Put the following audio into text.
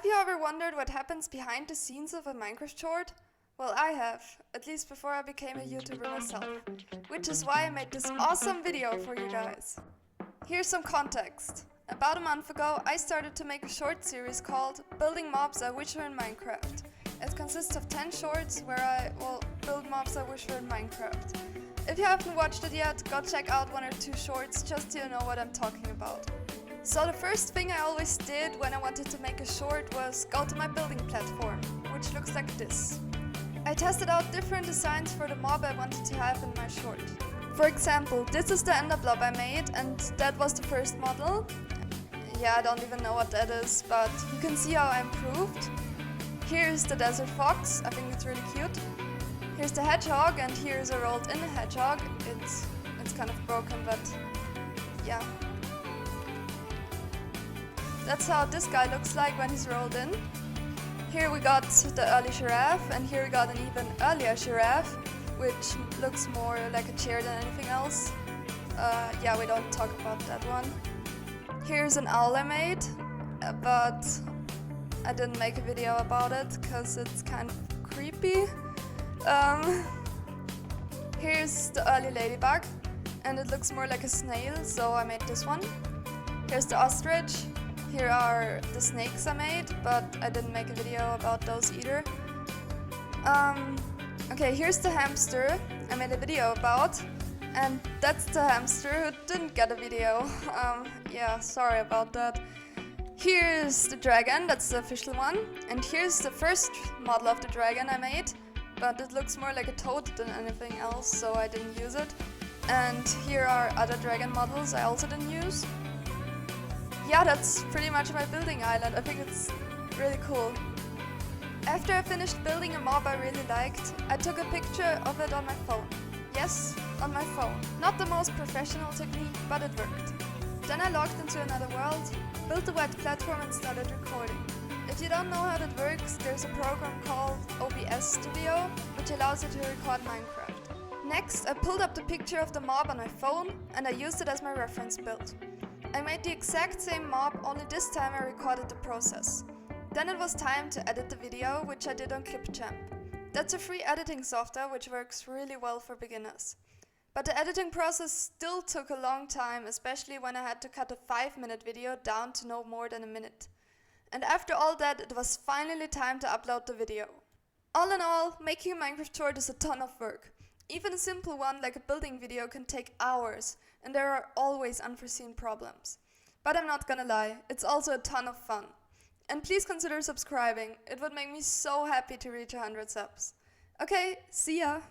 you ever wondered what happens behind the scenes of a Minecraft short? Well, I have, at least before I became a YouTuber myself, which is why I made this awesome video for you guys. Here's some context. About a month ago, I started to make a short series called Building Mobs I Wish Were in Minecraft. It consists of 10 shorts where I will build mobs I wish were in Minecraft. If you haven't watched it yet, go check out 1 or 2 shorts just so you know what I'm talking about. So the first thing I always did when I wanted to make a short was go to my building platform, which looks like this. I tested out different designs for the mob I wanted to have in my short. For example, this is the ender blob I made, and that was the first model. Yeah, I don't even know what that is, but you can see how I improved. Here's the desert fox, I think it's really cute. Here's the hedgehog, and here's a rolled in hedgehog. It's kind of broken, but yeah. That's how this guy looks like when he's rolled in. Here we got the early giraffe, and here we got an even earlier giraffe, which looks more like a chair than anything else. Yeah, we don't talk about that one. Here's an owl I made, but I didn't make a video about it because it's kind of creepy. Here's the early ladybug, and it looks more like a snail, so I made this one. Here's the ostrich. Here are the snakes I made, but I didn't make a video about those either. Okay, here's the hamster I made a video about, and that's the hamster who didn't get a video. Yeah, sorry about that. Here's the dragon, that's the official one, and here's the first model of the dragon I made, but it looks more like a toad than anything else, so I didn't use it. And here are other dragon models I also didn't use. Yeah, that's pretty much my building island. I think it's really cool. After I finished building a mob I really liked, I took a picture of it on my phone. Yes, on my phone. Not the most professional technique, but it worked. Then I logged into another world, built a wet platform and started recording. If you don't know how that works, there's a program called OBS Studio, which allows you to record Minecraft. Next, I pulled up the picture of the mob on my phone and I used it as my reference build. I made the exact same mob, only this time I recorded the process. Then it was time to edit the video, which I did on Clipchamp. That's a free editing software which works really well for beginners. But the editing process still took a long time, especially when I had to cut a 5-minute video down to no more than a minute. And after all that, it was finally time to upload the video. All in all, making a Minecraft short is a ton of work. Even a simple one like a building video can take hours, and there are always unforeseen problems. But I'm not gonna lie, it's also a ton of fun. And please consider subscribing, it would make me so happy to reach 100 subs. Okay, see ya!